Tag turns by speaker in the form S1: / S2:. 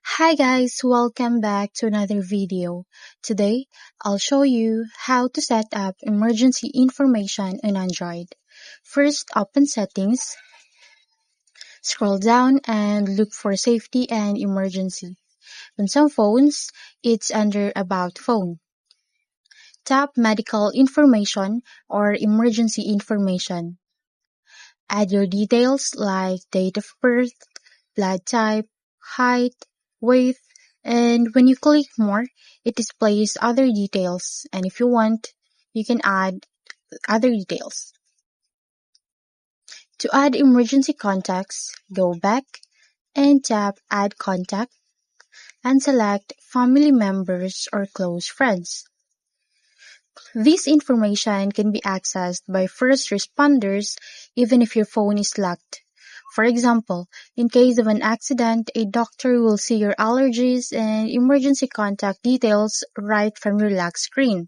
S1: Hi guys, welcome back to another video. Today, I'll show you how to set up emergency information on Android. First, open settings, scroll down and look for safety and emergency. On some phones, it's under about phone. Tap medical information or emergency information. Add your details like date of birth, blood type, height, weight, and when you click more, it displays other details. And if you want, you can add other details. To add emergency contacts, go back and tap Add Contact and select Family Members or Close Friends. This information can be accessed by first responders even if your phone is locked. For example, in case of an accident, a doctor will see your allergies and emergency contact details right from your lock screen.